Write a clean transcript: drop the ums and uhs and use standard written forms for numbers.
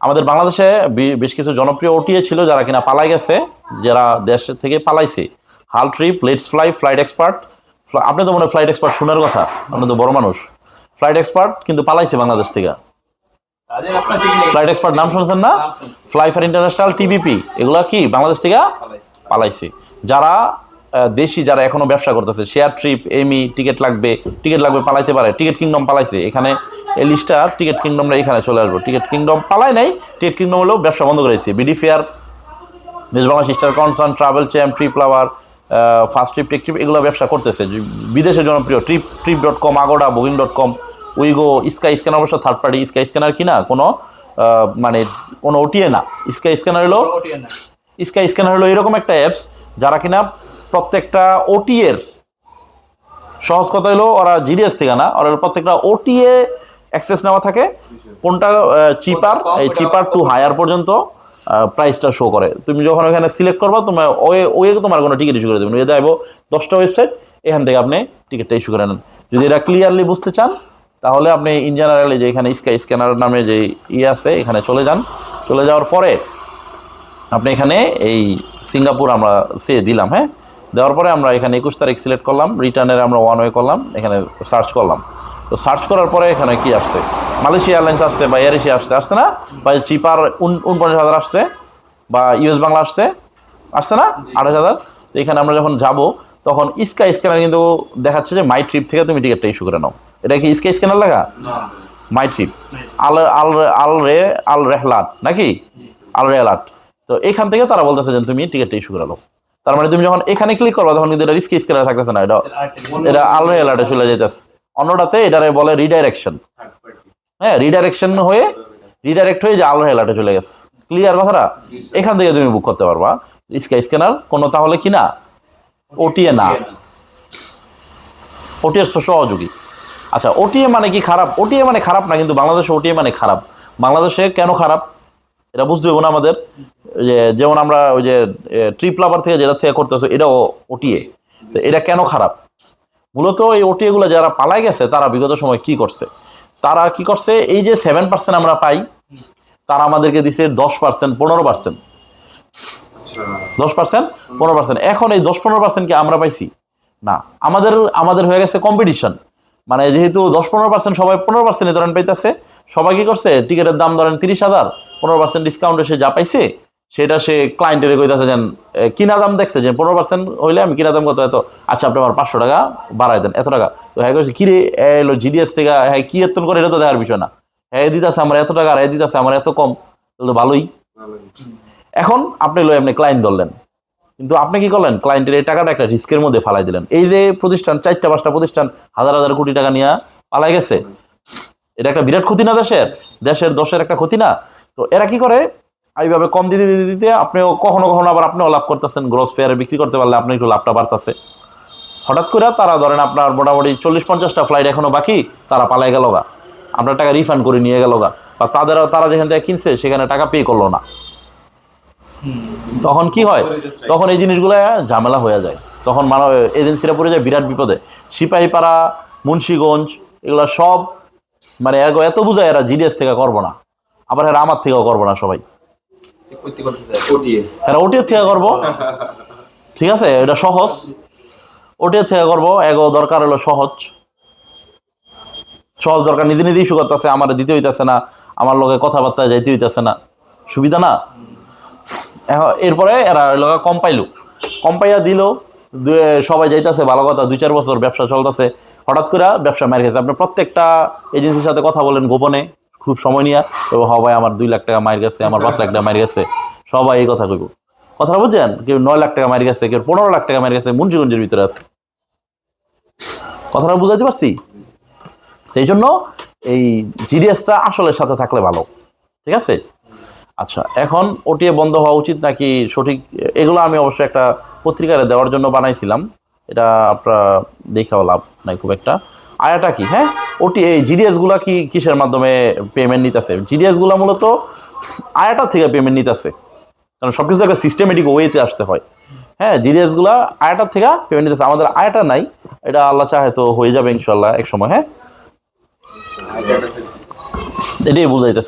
আমাদের বাংলাদেশে বেশ কিছু জনপ্রিয় ওটিএ ছিল যারা কিনা পালাই গেছে, যারা দেশ থেকে পালাইছে। হাল trip, let's fly, flight expert. আপনি তো মনে হয় ফ্লাইট এক্সপার্ট শোনার কথা, আপনি তো বড় মানুষ। ফ্লাইট এক্সপার্ট কিন্তু পালাইছে বাংলাদেশ থেকে। ফ্লাইট এক্সপার্ট নাম শুনছেন না? ফ্লাই ফর ইন্টারন্যাশনাল, টিবিপি, এগুলা কি বাংলাদেশ থেকে পালাইছে। যারা দেশি, যারা এখনো ব্যবসা করতেছে, শেয়ার ট্রিপ, এমি, টিকিট লাগবে পালাইতে পারে। টিকিট কিংডম পালাইছে, এখানে এই লিস্টটা টিকিট কিংডমরা এখানে চলে আসবো। টিকিট কিংডম পালাই নাই, টিকিট কিংডম হলেও ব্যবসা বন্ধ করেছে। বিডি ফেয়ার, বেশ Bangla sister concern, Travel Champ, Trip Lover, First Trip, Tech Trip, এগুলো ব্যবসা করতেছে। বিদেশে জনপ্রিয় trip.com, আগোডা, বুকিং.com, উইগো, স্কাই স্ক্যানার। অবশ্য থার্ড পার্টি স্কাই স্ক্যানার কিনা কোনো মানে কোনো ওটিএ না। স্কাই স্ক্যানার হলো এরকম একটা অ্যাপস যারা কিনা প্রত্যেকটা ওটিএর, সহজ কথা হলো ওরা জিডিএস থেকে না, ওরা প্রত্যেকটা ওটিএ অ্যাক্সেস নেওয়া থাকে। কোনটা চিপার, এই চিপার টু হায়ার পর্যন্ত প্রাইসটা শো করে। তুমি যখন ওখানে সিলেক্ট করবা, তোমার ওয়ে তোমার কোনো টিকিট ইস্যু করে দেবেন। ওই যাইব 10টা ওয়েবসাইট, এখান থেকে আপনি টিকিটটা ইস্যু করে নেন। যদি এটা ক্লিয়ারলি বুঝতে চান তাহলে আপনি ইন জেনারেলি যে এখানে স্কাই স্ক্যানার নামে যে আছে এখানে চলে যান। চলে যাওয়ার পরে আপনি এখানে এই সিঙ্গাপুর আমরা দিলাম, হ্যাঁ, দেওয়ার পরে আমরা এখানে 21 তারিখ সিলেক্ট করলাম। রিটার্নের আমরা ওয়ান ওয়ে করলাম, এখানে সার্চ করলাম। তো সার্চ করার পরে এখানে কি আসছে? মালয়েশিয়া এয়ারলাইন্স আসছে, বা এয়ার এশিয়া আসছে না, বা চিপার 49,000 আসছে, বা ইউএস বাংলা আসছে না 28,000। তো এখানে আমরা যখন যাব তখন স্কাই স্ক্যানার কিন্তু দেখাচ্ছে যে মাই ট্রিপ থেকে তুমি টিকিটটা ইস্যু করে নাও। এটা কি স্কাই স্ক্যানার লেখা? মাই ট্রিপ, আল রেহলাট নাকি আল রেহলাট। তো এখান থেকে তারা বলতেছে যে তুমি টিকিটটা ইস্যু করে নাও। তার মানে তুমি যখন এখানে ক্লিক করবা তখন কিন্তু এটা স্কাই স্ক্যানার থাকতেছে না, এটা আল রেহলাটে চলে যেতেছে। অন্যটাতে এটারে বলে রিডাইরেকশন। হ্যাঁ, রিডাইরেক্ট হয়ে যে আল রেহলাটে চলে গেছে। ক্লিয়ার কথাটা? এখান থেকে তুমি বুক করতে পারবা। স্কাই স্ক্যানার কোনো তাহলে কি না, ওটিএ না, ওটিএর সহযোগী। আচ্ছা, ওটিএ মানে কি খারাপ? ওটিএ মানে খারাপ না, কিন্তু বাংলাদেশে ওটিএ মানে খারাপ। বাংলাদেশে কেন খারাপ এটা বুঝতে হবে না আমাদের। যে যেমন আমরা ওই যে ট্রিপ লাভার থেকে যেটা থেকে করতেছে, এটাও ওটিএ। তো এটা কেন খারাপ? মূলত এই ওটিএ গুলো যারা পালাই গেছে তারা বিগত সময় কি করছে, এই যে 7% আমরা পাই, তারা আমাদেরকে দিছে 10%, 15%, 10%, 15%। এখন এই 10-15% কি আমরা পাইছি না, আমাদের হয়ে গেছে কম্পিটিশন। মানে যেহেতু 10-15% সবাই 15% ধরেন পাইতেছে, সবাই কি করছে, টিকিটের দাম ধরেন 30,000, 15% ডিসকাউন্টে সে যা পাইছে সেটা সে ক্লায়েন্টের কইতাছে যেন কিনা দাম দেখছে যে 15% হইলে আমি কিনা দাম কত, এত, আচ্ছা আপনি আমার 500 টাকা বাড়াই দেন, এত টাকা। তো হ্যাঁ কইছে কিরে এলো জিডিএস থেকে, হ্যাঁ কি এত করে, এটা তো দেখার বিষয় না। হ্যাঁ দিতেছে আমার এত টাকা, আর দিতেছে আমার এত কম, তাহলে তো ভালোই। এখন আপনি ক্লায়েন্ট ধরলেন, কিন্তু আপনি কি করলেন, ক্লায়েন্টের এই টাকাটা একটা রিস্কের মধ্যে ফালাই দিলেন। এই যে প্রতিষ্ঠান, 4-5টা প্রতিষ্ঠান হাজার হাজার কোটি টাকা নিয়ে পালাই গেছে, এটা একটা বিরাট ক্ষতি না দেশের দশের একটা ক্ষতি না? তো এরা কি করে, এইভাবে কম দিতে দিতে দিতে আপনিও কখনো কখনো আবার আপনিও লাভ করতেছেন। গ্রস ফেয়ারে বিক্রি করতে পারলে আপনি একটু লাভটা বাড়তেছে। হঠাৎ করে তারা ধরেন আপনার মোটামুটি 40-50টা ফ্লাইট এখনো বাকি, তারা পালাই গেল গা, আপনার টাকা রিফান্ড করে নিয়ে গেল গা, বা তারা যেখান থেকে কিনছে সেখানে টাকা পে করলো না। তখন কি হয়, তখন এই জিনিসগুলো ঝামেলা হয়ে যায়, তখন এজেন্সিরা পড়ে যায় বিরাট বিপদে। সিপাহীপাড়া, মুন্সিগঞ্জ, এগুলো সব মানে এত বুঝায় এরা জিডিএস থেকে করবো না, আবার এরা আমার থেকেও করবো না, সবাই এরা ওটিএর থেকে করবো। ঠিক আছে, এটা সহজ, ওটিএর থেকে করবো। দরকার হলো সহজ দরকার, নিজে নিজেই ইস্যু করতেছে, আমার দিতে হইতেছে না, আমার লোকে কথাবার্তা যাইতে হইতেছে না, সুবিধা না। এরপরে এরা কম পাইয়া দিল, সবাই যাইতেছে, ভালো কথা, 2-4 বছর ব্যবসা চলতেছে, হঠাৎ করে ব্যবসা মার গেছে। আপনি প্রত্যেকটা এজেন্সির সাথে কথা বলেন গোপনে, খুব সময় নিয়ে, তো ভাই আমার 2 লাখ টাকা মার গেছে, আমার 5 লাখ টাকা মার গেছে, সবাই এই কথা কইব। কথাটা বুঝছেন? কেউ 9 লাখ টাকা মার গেছে, কেউ 15 লাখ টাকা মার গেছে, মুন্সিগঞ্জের ভিতরে আছে। কথাটা বুঝাইতে পারছি? সেই জন্য এই জিডিএসটা আসলের সাথে থাকলে ভালো। ঠিক আছে? আচ্ছা, এখন ওটিএ বন্ধ হওয়া উচিত নাকি সঠিক, এগুলো আমি অবশ্যই একটা পত্রিকারে দেওয়ার জন্য বানাইছিলাম, এটা আপনারা দেখাও লাভ নাই খুব একটা। আয়াটা কি, হ্যাঁ, এই জিডিএস গুলা কিসের মাধ্যমে পেমেন্ট নিতেছে? জিডিএস গুলা মূলত আয়াটা থেকে পেমেন্ট নিতেছে, কারণ সবকিছু একটা সিস্টেমেটিক ওয়েতে আসতে হয়। হ্যাঁ, জিডিএস গুলা আয়াটার থেকে পেমেন্ট নিতেছে, আমাদের আয়াটা নাই, এটা আল্লাহ চাহে তো হয়ে যাবে ইনশাল্লাহ এক সময়। হ্যাঁ, এটাই বুঝাইতেছে।